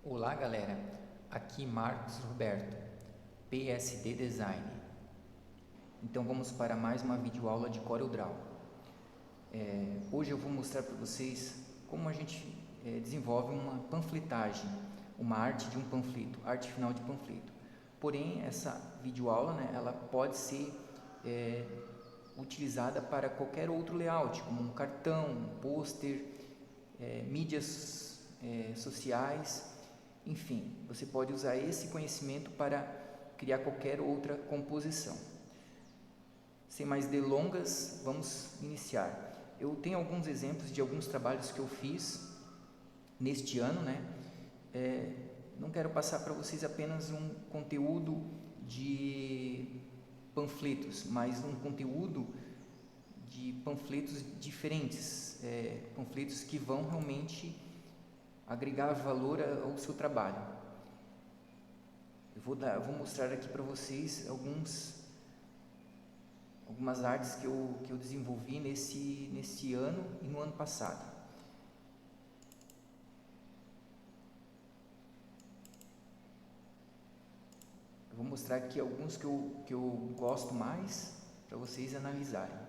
Olá galera, aqui Marcos Roberto, PSD Design. Então vamos para mais uma videoaula de CorelDRAW. Hoje eu vou mostrar para vocês como a gente desenvolve uma panfletagem, uma arte de um panfleto, arte final de panfleto. Porém, essa videoaula, ela pode ser utilizada para qualquer outro layout, como um cartão, um pôster, mídias sociais. Enfim, você pode usar esse conhecimento para criar qualquer outra composição. Sem mais delongas, vamos iniciar. Eu tenho alguns exemplos de alguns trabalhos que eu fiz neste ano, não quero passar para vocês apenas um conteúdo de panfletos, mas um conteúdo de panfletos diferentes, panfletos que vão realmente agregar valor ao seu trabalho. Eu vou mostrar aqui para vocês algumas artes que eu desenvolvi nesse ano e no ano passado. Eu vou mostrar aqui alguns que eu gosto mais para vocês analisarem.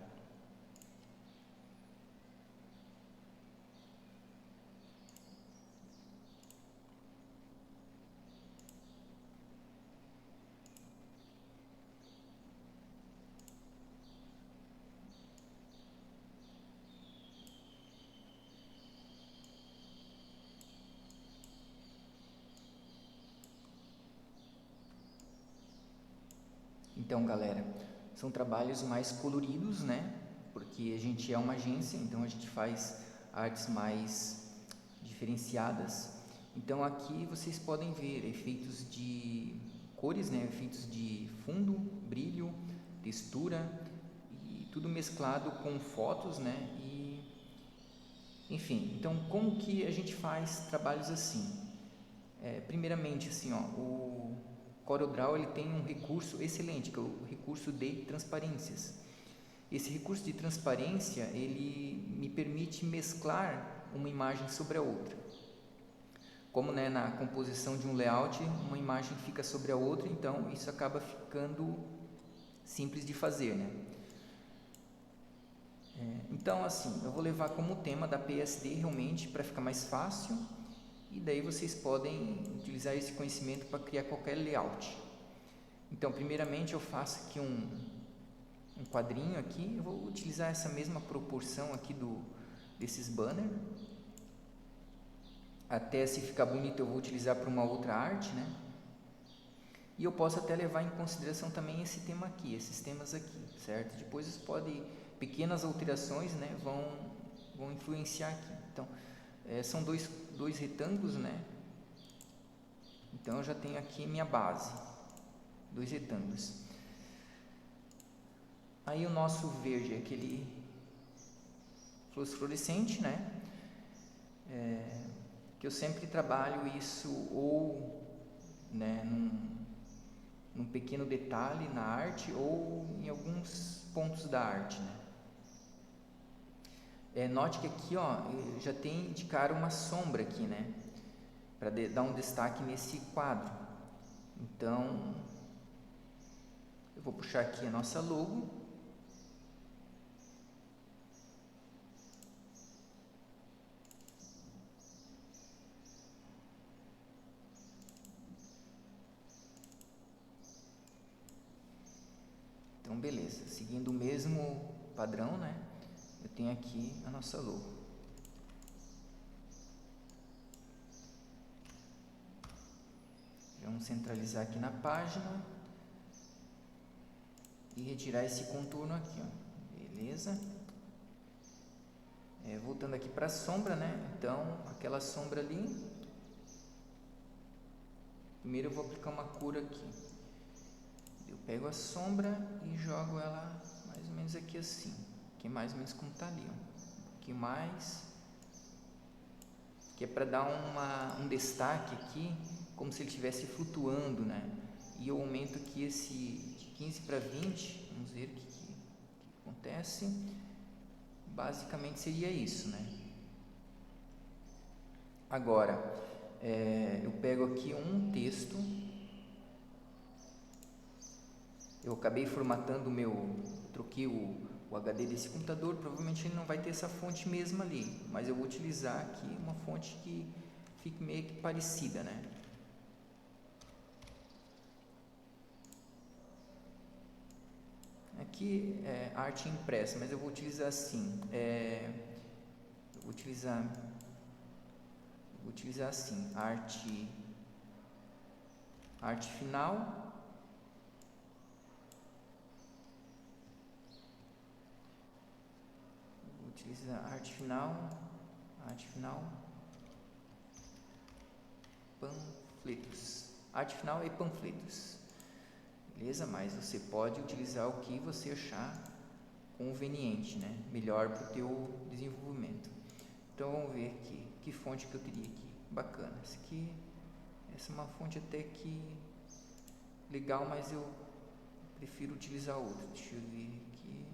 Então, galera, são trabalhos mais coloridos, porque a gente é uma agência, então a gente faz artes mais diferenciadas. Então, aqui vocês podem ver efeitos de cores, efeitos de fundo, brilho, textura e tudo mesclado com fotos, enfim. Então, como que a gente faz trabalhos assim? Primeiramente, assim, o CorelDRAW ele tem um recurso excelente, que é o recurso de transparências. Esse recurso de transparência ele me permite mesclar uma imagem sobre a outra. Como na composição de um layout, uma imagem fica sobre a outra, então isso acaba ficando simples de fazer, Então, assim, eu vou levar como tema da PSD realmente para ficar mais fácil. E daí vocês podem utilizar esse conhecimento para criar qualquer layout. Então, primeiramente eu faço aqui um quadrinho aqui. Eu vou utilizar essa mesma proporção aqui desses banners. Até se ficar bonito eu vou utilizar para uma outra arte, E eu posso até levar em consideração também esse tema aqui, esses temas aqui, certo? Depois pequenas alterações, vão influenciar aqui. Então, são dois retângulos, Então eu já tenho aqui minha base, dois retângulos. Aí o nosso verde é aquele fluorescente, que eu sempre trabalho isso ou num pequeno detalhe na arte ou em alguns pontos da arte, Note que aqui, já tem de cara uma sombra aqui, para dar um destaque nesse quadro. Então, eu vou puxar aqui a nossa logo. Então, beleza. Seguindo o mesmo padrão, eu tenho aqui a nossa logo. Vamos centralizar aqui na página e retirar esse contorno aqui, beleza? Voltando aqui para a sombra, Então, aquela sombra ali, primeiro eu vou aplicar uma cor aqui. Eu pego a sombra e jogo ela mais ou menos aqui assim, que é mais ou menos como está ali, um pouquinho mais, que é para dar um destaque aqui, como se ele estivesse flutuando, E eu aumento aqui esse de 15 para 20, vamos ver o que acontece. Basicamente seria isso, Agora, eu pego aqui um texto, eu acabei formatando troquei o HD desse computador, provavelmente ele não vai ter essa fonte mesmo ali, mas eu vou utilizar aqui uma fonte que fique meio que parecida, né? Aqui é arte impressa, mas eu vou utilizar assim, vou utilizar assim, arte final, vou utilizar arte final, panfletos, arte final e panfletos, beleza? Mas você pode utilizar o que você achar conveniente, né? Melhor para o teu desenvolvimento. Então vamos ver aqui, que fonte que eu teria aqui, bacana, essa é uma fonte até que legal, mas eu prefiro utilizar outra. Deixa eu ver aqui.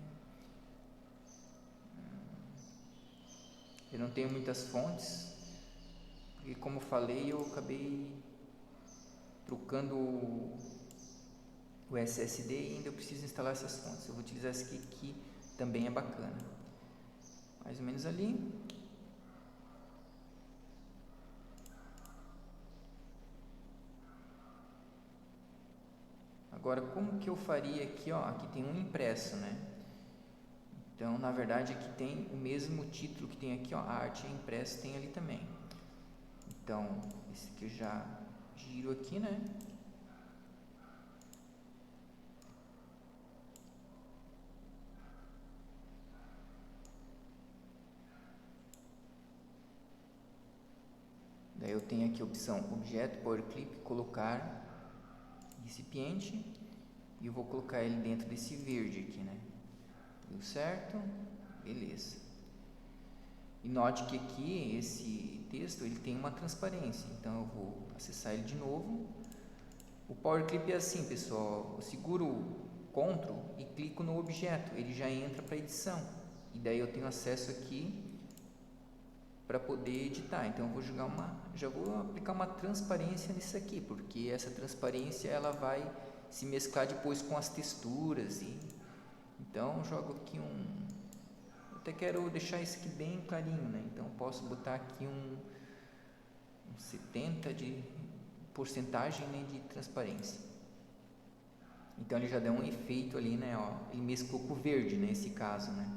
Eu não tenho muitas fontes, porque como eu falei, eu acabei trocando o SSD e ainda eu preciso instalar essas fontes. Eu vou utilizar essa aqui que também é bacana. Mais ou menos ali. Agora, como que eu faria aqui, ó? Aqui tem um impresso, né? Então, na verdade, aqui tem o mesmo título que tem aqui, ó. A arte impressa tem ali também. Então, esse aqui eu já giro aqui, né? Daí eu tenho aqui a opção objeto, power clip, colocar recipiente, e eu vou colocar ele dentro desse verde aqui, né? Deu certo? Beleza. E note que aqui esse texto ele tem uma transparência, então eu vou acessar ele de novo. O Power Clip é assim, pessoal, eu seguro Ctrl e clico no objeto, ele já entra para edição, e daí eu tenho acesso aqui para poder editar. Então eu vou já vou aplicar uma transparência nisso aqui, porque essa transparência ela vai se mesclar depois com as texturas então eu jogo aqui eu até quero deixar isso aqui bem clarinho, né? Então eu posso botar aqui um 70 de porcentagem, né, de transparência. Então ele já deu um efeito ali, né? Ó, ele mesclou com o verde nesse caso, né?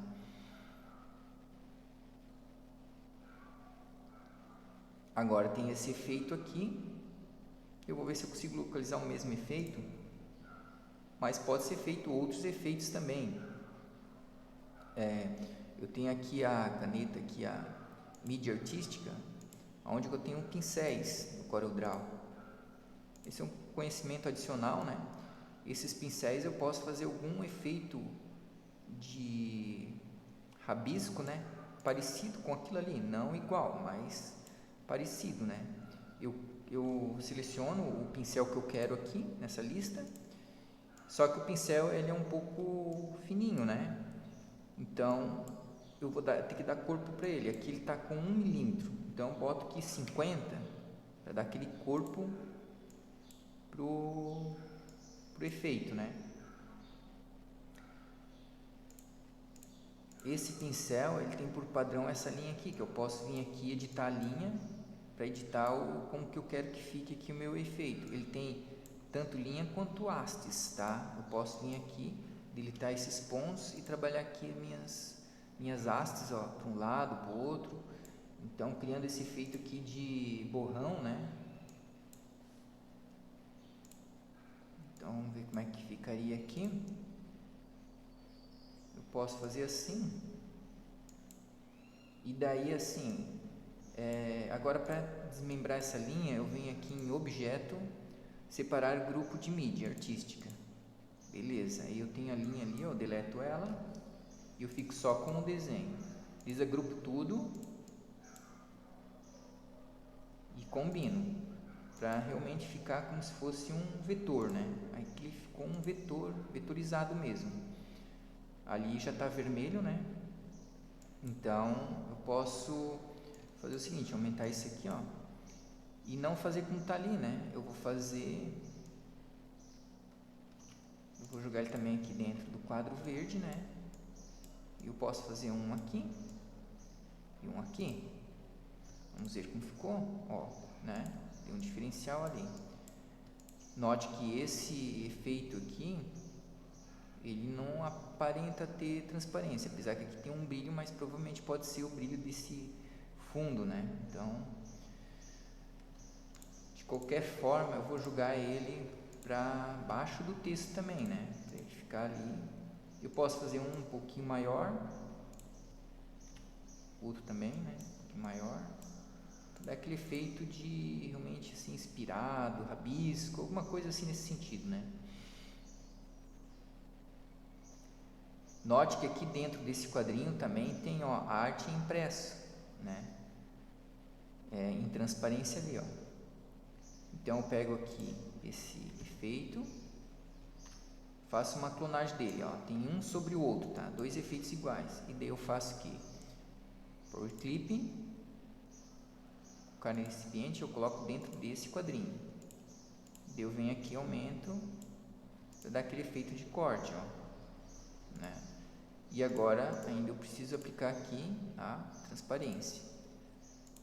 Agora tem esse efeito aqui. Eu vou ver se eu consigo localizar o mesmo efeito, mas pode ser feito outros efeitos também. Eu tenho aqui a caneta, aqui a mídia artística, onde eu tenho pincéis no CorelDRAW. Esse é um conhecimento adicional, né? Esses pincéis eu posso fazer algum efeito de rabisco, né? Parecido com aquilo ali, não igual, mas parecido, né? Eu seleciono o pincel que eu quero aqui nessa lista, só que o pincel ele é um pouco fininho, né? Então eu vou ter que dar corpo para ele. Aqui ele está com 1 milímetro, então eu boto aqui 50 para dar aquele corpo pro efeito, né? Esse pincel ele tem por padrão essa linha aqui, que eu posso vir aqui editar a linha para editar como que eu quero que fique aqui o meu efeito. Ele tem tanto linha quanto hastes, tá? Eu posso vir aqui, deletar esses pontos e trabalhar aqui minhas hastes, ó, para um lado, para o outro. Então, criando esse efeito aqui de borrão, né? Então, vamos ver como é que ficaria aqui. Eu posso fazer assim. E daí, assim, agora para desmembrar essa linha, eu venho aqui em objeto, separar grupo de mídia artística. Beleza, aí eu tenho a linha ali, eu deleto ela e eu fico só com o desenho. Desagrupo tudo e combino para realmente ficar como se fosse um vetor, né? Aí ele ficou um vetor, vetorizado mesmo. Ali já está vermelho, né? Então eu posso fazer o seguinte, aumentar isso aqui, ó, e não fazer como está ali, né? Eu vou jogar ele também aqui dentro do quadro verde, né? Eu posso fazer um aqui e um aqui. Vamos ver como ficou, ó, né? Tem um diferencial ali. Note que esse efeito aqui, ele não aparenta ter transparência, apesar que aqui tem um brilho, mas provavelmente pode ser o brilho desse fundo, né? Então, de qualquer forma, eu vou jogar ele para baixo do texto também, né? Para ele ficar ali. Eu posso fazer um pouquinho maior, outro também, né? Um pouquinho maior. Dá aquele efeito de realmente assim, inspirado, rabisco, alguma coisa assim nesse sentido, né? Note que aqui dentro desse quadrinho também tem, ó, a arte impressa, né? Em transparência ali, ó. Então eu pego aqui esse efeito, faço uma clonagem dele, ó. Tem um sobre o outro, tá? Dois efeitos iguais. E daí eu faço aqui Power Clip, no recipiente, eu coloco dentro desse quadrinho. Daí eu venho aqui, aumento, para dar aquele efeito de corte, ó, né? E agora ainda eu preciso aplicar aqui a transparência.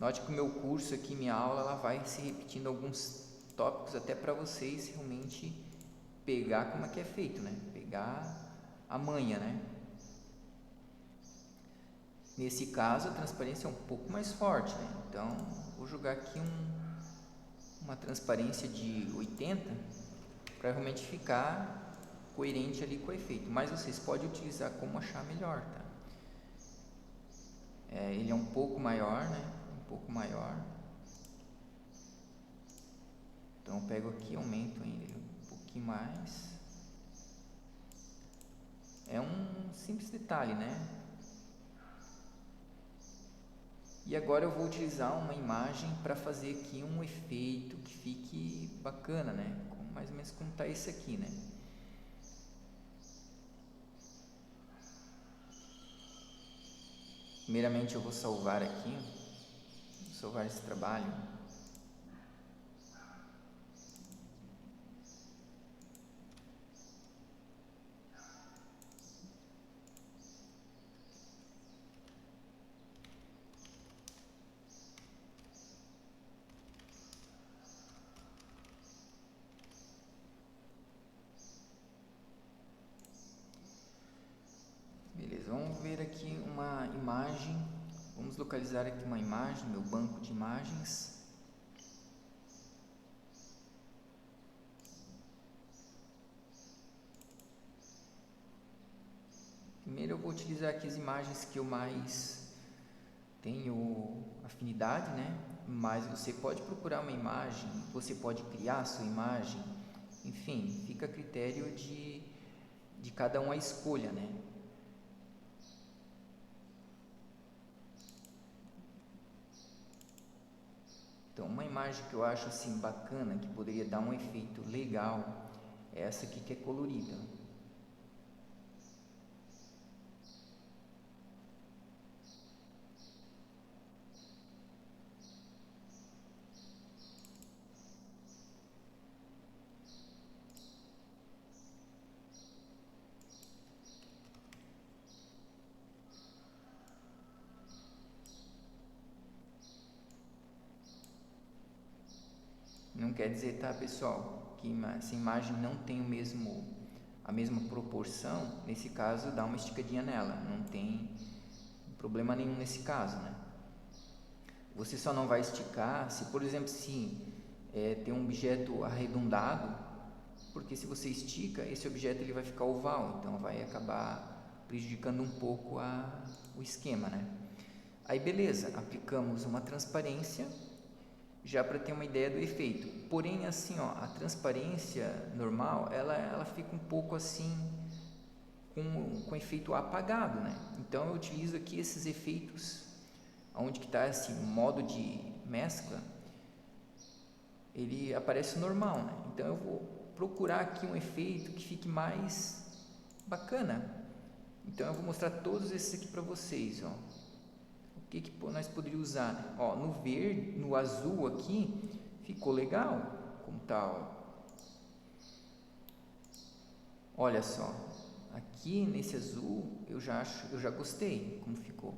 Note que o meu curso aqui, minha aula, ela vai se repetindo alguns tópicos até para vocês realmente pegar como é que é feito, né? Pegar a manha, né? Nesse caso, a transparência é um pouco mais forte, né? Então, vou jogar aqui uma transparência de 80 para realmente ficar coerente ali com o efeito. Mas vocês podem utilizar como achar melhor, tá? Ele é um pouco maior, né? Um pouco maior. Então, eu pego aqui e aumento ainda um pouquinho mais. É um simples detalhe, né? E agora eu vou utilizar uma imagem para fazer aqui um efeito que fique bacana, né? Mais ou menos como está esse aqui, né? Primeiramente eu vou salvar aqui, vou salvar esse trabalho. Vamos ver aqui uma imagem, vamos localizar aqui uma imagem, meu banco de imagens. Primeiro eu vou utilizar aqui as imagens que eu mais tenho afinidade, né? Mas você pode procurar uma imagem, você pode criar a sua imagem, enfim, fica a critério de cada um a escolha, né? Então, uma imagem que eu acho assim bacana, que poderia dar um efeito legal, é essa aqui que é colorida. Não quer dizer, tá, pessoal, que essa imagem não tem a mesma proporção. Nesse caso, dá uma esticadinha nela, não tem problema nenhum nesse caso, né? Você só não vai esticar se, por exemplo, tem um objeto arredondado, porque se você estica, esse objeto ele vai ficar oval, então vai acabar prejudicando um pouco o esquema, né? Aí beleza, aplicamos uma transparência já para ter uma ideia do efeito. Porém, assim, ó, a transparência normal, ela fica um pouco assim com efeito apagado, né? Então eu utilizo aqui esses efeitos, onde que está esse modo de mescla, ele aparece normal, né? Então eu vou procurar aqui um efeito que fique mais bacana. Então eu vou mostrar todos esses aqui para vocês, ó. O que nós poderíamos usar, né? Ó, no verde, no azul aqui, ficou legal, como tá, ó. Olha só, aqui nesse azul eu já gostei como ficou,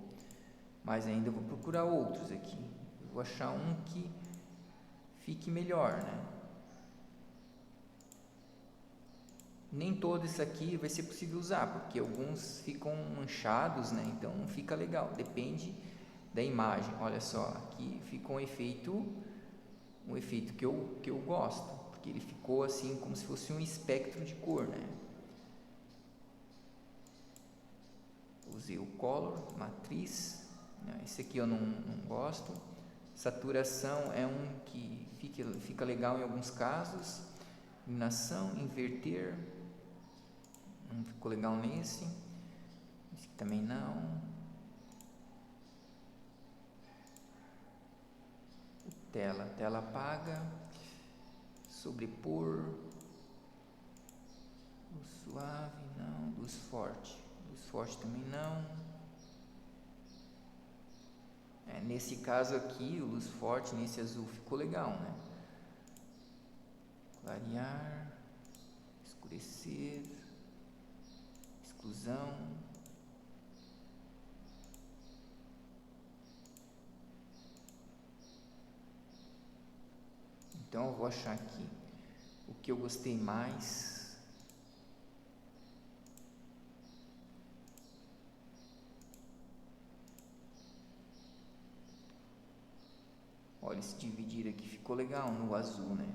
mas ainda vou procurar outros aqui. Eu vou achar um que fique melhor, né? Nem todo esse aqui vai ser possível usar, porque alguns ficam manchados, né? Então não fica legal, depende da imagem. Olha só, aqui ficou um efeito que eu gosto, porque ele ficou assim como se fosse um espectro de cor, né? Usei o color, matriz, né? Esse aqui eu não gosto. Saturação é um que fica legal em alguns casos. Iluminação, inverter, não ficou legal nesse. Esse aqui também não. Tela apaga, sobrepor, luz suave, não, luz forte também não. Nesse caso aqui, o luz forte nesse azul ficou legal, né? Clarear, escurecer, exclusão. Então eu vou achar aqui o que eu gostei mais. Olha, esse dividir aqui ficou legal no azul, né?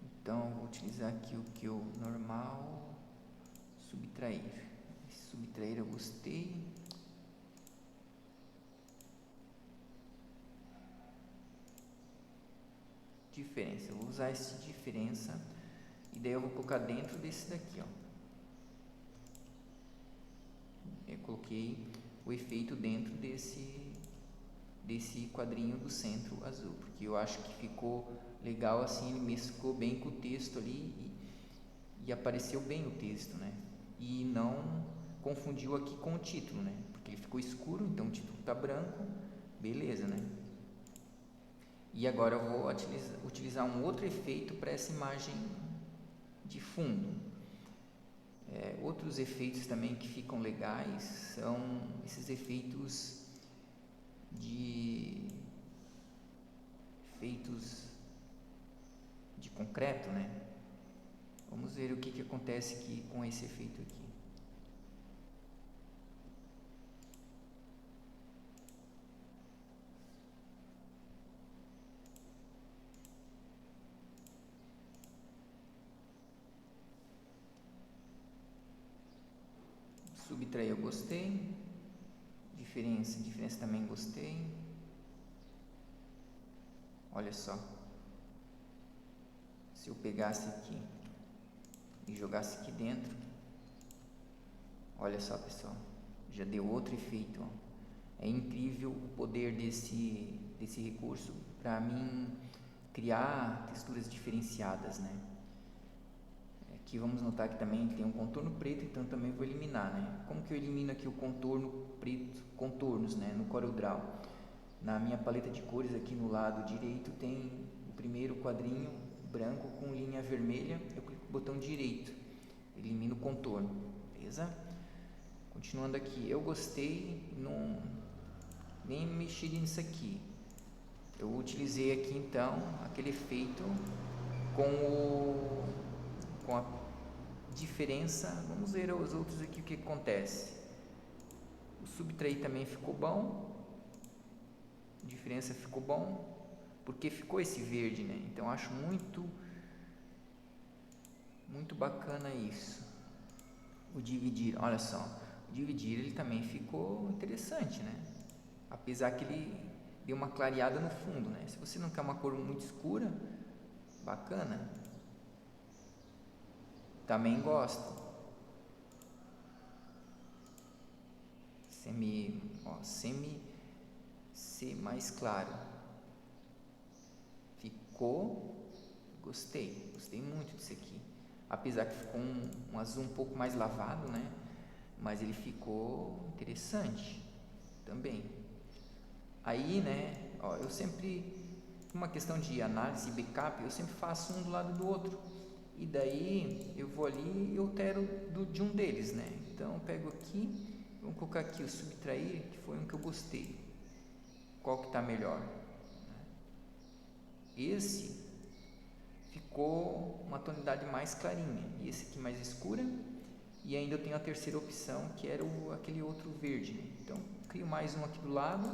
Então eu vou utilizar aqui o que eu normal, subtrair. Esse subtrair eu gostei. Diferença, eu vou usar esse diferença e daí eu vou colocar dentro desse daqui, ó. Eu coloquei o efeito dentro desse quadrinho do centro azul, porque eu acho que ficou legal assim, ele mesclou bem com o texto ali e apareceu bem o texto, né? E não confundiu aqui com o título, né? Porque ele ficou escuro, então o título tá branco, beleza, né? E agora eu vou utilizar um outro efeito para essa imagem de fundo. Outros efeitos também que ficam legais são esses efeitos de concreto, né? Vamos ver o que acontece aqui com esse efeito aqui. Subtrair eu gostei, diferença também gostei. Olha só, se eu pegasse aqui e jogasse aqui dentro, olha só pessoal, já deu outro efeito, ó. É incrível o poder desse recurso para mim criar texturas diferenciadas, né? Aqui vamos notar que também tem um contorno preto, então também vou eliminar, né? Como que eu elimino aqui o contorno preto, contornos, né? No CorelDRAW, na minha paleta de cores aqui no lado direito tem o primeiro quadrinho branco com linha vermelha, eu clico no botão direito, elimino o contorno, beleza? Continuando aqui, eu gostei, nem mexi nisso aqui, eu utilizei aqui então aquele efeito com a diferença. Vamos ver os outros aqui o que acontece. O subtrair também ficou bom, a diferença ficou bom, porque ficou esse verde, né? Então acho muito bacana isso. O dividir, olha só, o dividir ele também ficou interessante, né? Apesar que ele deu uma clareada no fundo, né? Se você não quer uma cor muito escura, bacana. Também gosto. Ser mais claro. Ficou, gostei muito disso aqui. Apesar que ficou um azul um pouco mais lavado, né? Mas ele ficou interessante também. Aí, né? Ó, eu sempre uma questão de análise e backup, eu sempre faço um do lado do outro. E daí eu vou ali e altero de um deles, né? Então eu pego aqui, vamos colocar aqui o subtrair, que foi um que eu gostei. Qual que está melhor? Esse ficou uma tonalidade mais clarinha e esse aqui mais escura. E ainda eu tenho a terceira opção, que era aquele outro verde, né? Então crio mais um aqui do lado,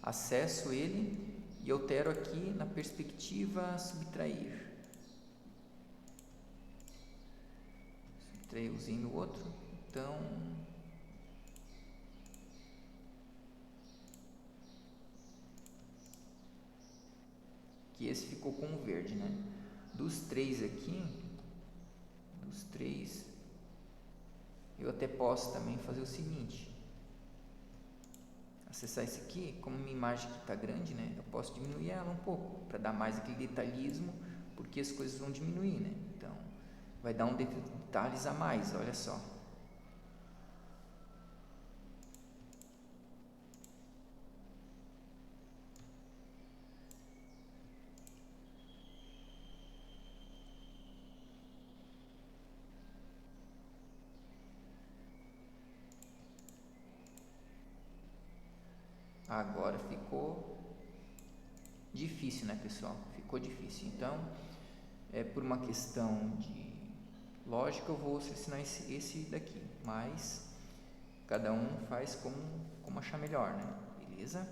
acesso ele e altero aqui na perspectiva subtrair. Subtrair usando o outro. Então que esse ficou com o verde, né? Dos três aqui, eu até posso também fazer o seguinte: acessar esse aqui, como minha imagem aqui está grande, né? Eu posso diminuir ela um pouco para dar mais aquele detalhismo, porque as coisas vão diminuir, né? Então vai dar um detalhes a mais, olha só. Agora ficou difícil, né, pessoal? Ficou difícil. Então, por uma questão de lógica, eu vou selecionar esse daqui. Mas cada um faz como achar melhor, né? Beleza?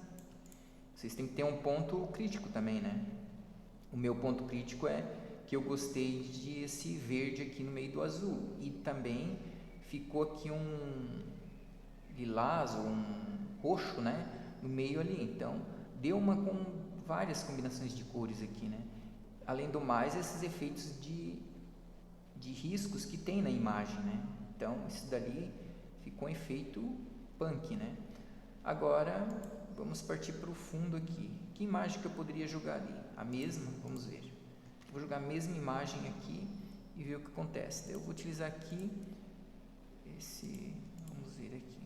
Vocês têm que ter um ponto crítico também, né? O meu ponto crítico é que eu gostei desse verde aqui no meio do azul. E também ficou aqui um lilás ou um roxo, né? No meio ali, então deu com várias combinações de cores aqui, né? Além do mais, esses efeitos de riscos que tem na imagem, né? Então isso dali ficou um efeito punk, né? Agora vamos partir para o fundo aqui. Que imagem que eu poderia jogar ali? A mesma? Vamos ver. Vou jogar a mesma imagem aqui e ver o que acontece. Eu vou utilizar aqui esse, vamos ver aqui,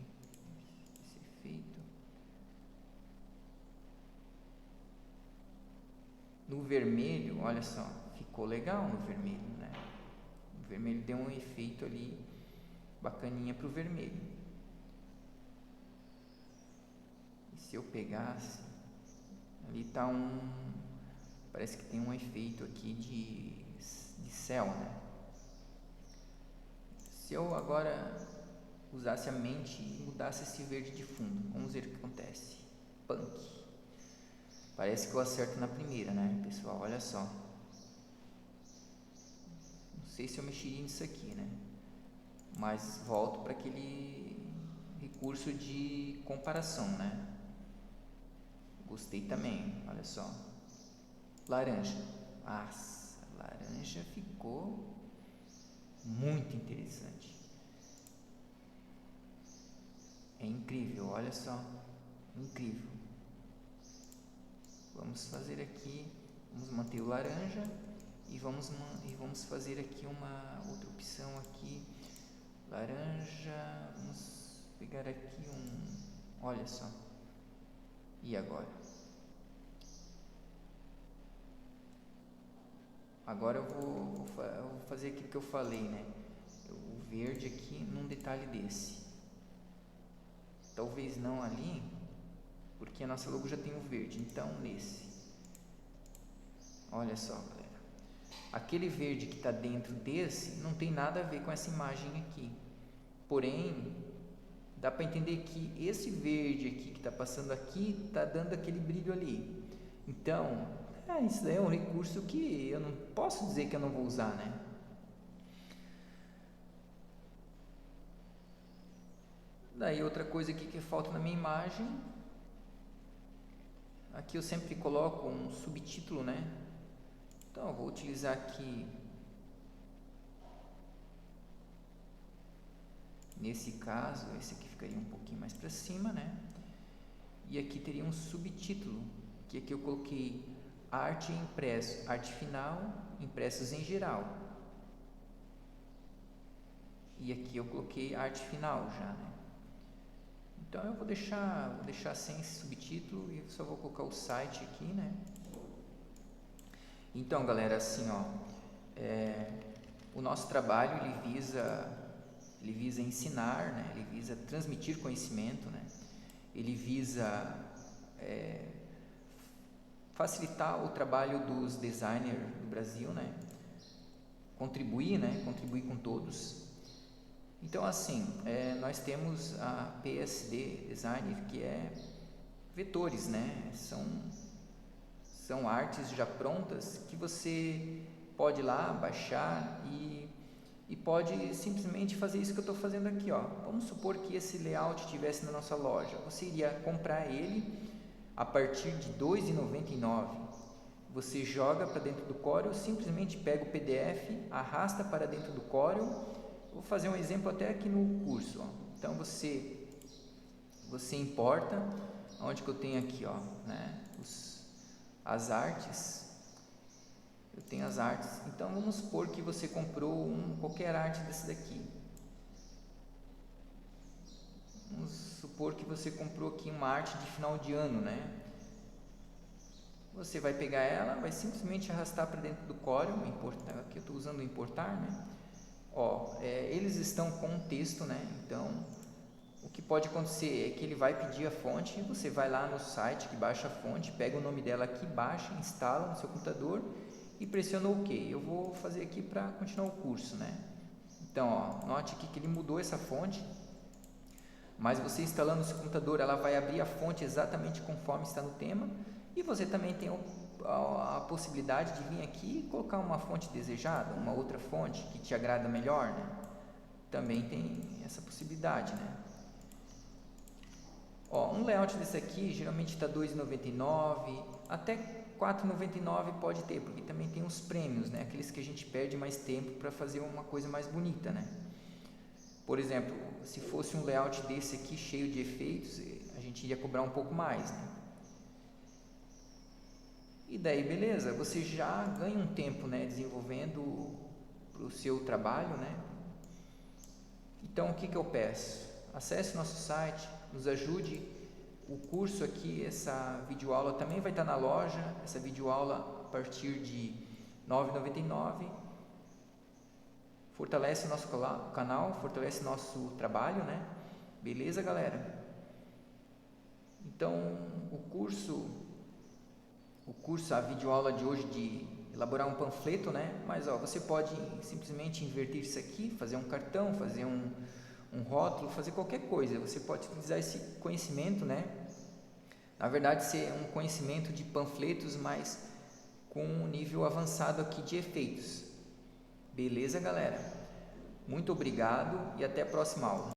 esse efeito. No vermelho, olha só, ficou legal no vermelho, né? O vermelho deu um efeito ali bacaninha para o vermelho. E se eu pegasse, ali está parece que tem um efeito aqui de céu, né? Se eu agora usasse a mente e mudasse esse verde de fundo, vamos ver o que acontece. Punk. Parece que eu acerto na primeira, né, pessoal? Olha só. Não sei se eu mexeria nisso aqui, né? Mas volto para aquele recurso de comparação, né? Gostei também, olha só. Laranja. Nossa, laranja ficou muito interessante. É incrível, olha só. Incrível. Vamos fazer aqui, vamos manter o laranja e vamos fazer aqui uma outra opção aqui, laranja, vamos pegar aqui olha só, e agora? Agora eu vou fazer aquilo que eu falei, né? O verde aqui num detalhe desse, talvez não ali, porque a nossa logo já tem o verde, então nesse, olha só, galera, aquele verde que está dentro desse não tem nada a ver com essa imagem aqui, porém dá para entender que esse verde aqui que está passando aqui está dando aquele brilho ali. Então isso daí é um recurso que eu não posso dizer que eu não vou usar, né? Daí outra coisa aqui que falta na minha imagem, aqui eu sempre coloco um subtítulo, né? Então eu vou utilizar aqui, nesse caso, esse aqui ficaria um pouquinho mais para cima, né? E aqui teria um subtítulo, que aqui eu coloquei arte impresso, arte final, impressos em geral. E aqui eu coloquei arte final já, né? Então eu vou deixar sem esse subtítulo e só vou colocar o site aqui, né? Então, galera, assim, ó, o nosso trabalho ele visa ensinar, né? Ele visa transmitir conhecimento, né? Ele visa facilitar o trabalho dos designers do Brasil, né? Contribuir com todos. Então, assim, nós temos a PSD Design, que é vetores, né? São artes já prontas que você pode ir lá baixar e pode simplesmente fazer isso que eu estou fazendo aqui, ó. Vamos supor que esse layout estivesse na nossa loja. Você iria comprar ele a partir de R$ 2,99. Você joga para dentro do Corel, simplesmente pega o PDF, arrasta para dentro do Corel. Vou fazer um exemplo até aqui no curso, ó. Então você importa, onde que eu tenho aqui, ó, né? As artes. Eu tenho as artes. Então vamos supor que você comprou qualquer arte desse daqui. Vamos supor que você comprou aqui uma arte de final de ano, né? Você vai pegar ela, vai simplesmente arrastar para dentro do Corel, importar. Aqui eu estou usando o importar, né? Ó, eles estão com um texto, né? Então, o que pode acontecer é que ele vai pedir a fonte, você vai lá no site que baixa a fonte, pega o nome dela aqui, baixa, instala no seu computador e pressiona o OK. Eu vou fazer aqui para continuar o curso, né? Então, ó, note aqui que ele mudou essa fonte, mas você instalando no seu computador, ela vai abrir a fonte exatamente conforme está no tema, e você também tem a possibilidade de vir aqui e colocar uma fonte desejada, uma outra fonte que te agrada melhor, né? Também tem essa possibilidade, né? Ó, um layout desse aqui geralmente está R$ 2,99, até R$ 4,99 pode ter, porque também tem os prêmios, né? Aqueles que a gente perde mais tempo para fazer uma coisa mais bonita, né? Por exemplo, se fosse um layout desse aqui cheio de efeitos, a gente iria cobrar um pouco mais, né? E daí, beleza, você já ganha um tempo, né, desenvolvendo para o seu trabalho, né? Então, o que eu peço? Acesse nosso site, nos ajude. O curso aqui, essa videoaula também vai estar na loja, essa videoaula a partir de R$ 9,99. Fortalece o nosso canal, fortalece nosso trabalho, né? Beleza, galera? Então, o curso, a videoaula de hoje de elaborar um panfleto, né? Mas ó, você pode simplesmente inverter isso aqui, fazer um cartão, fazer um rótulo, fazer qualquer coisa. Você pode utilizar esse conhecimento, né? Na verdade, ser um conhecimento de panfletos, mas com um nível avançado aqui de efeitos. Beleza, galera? Muito obrigado e até a próxima aula.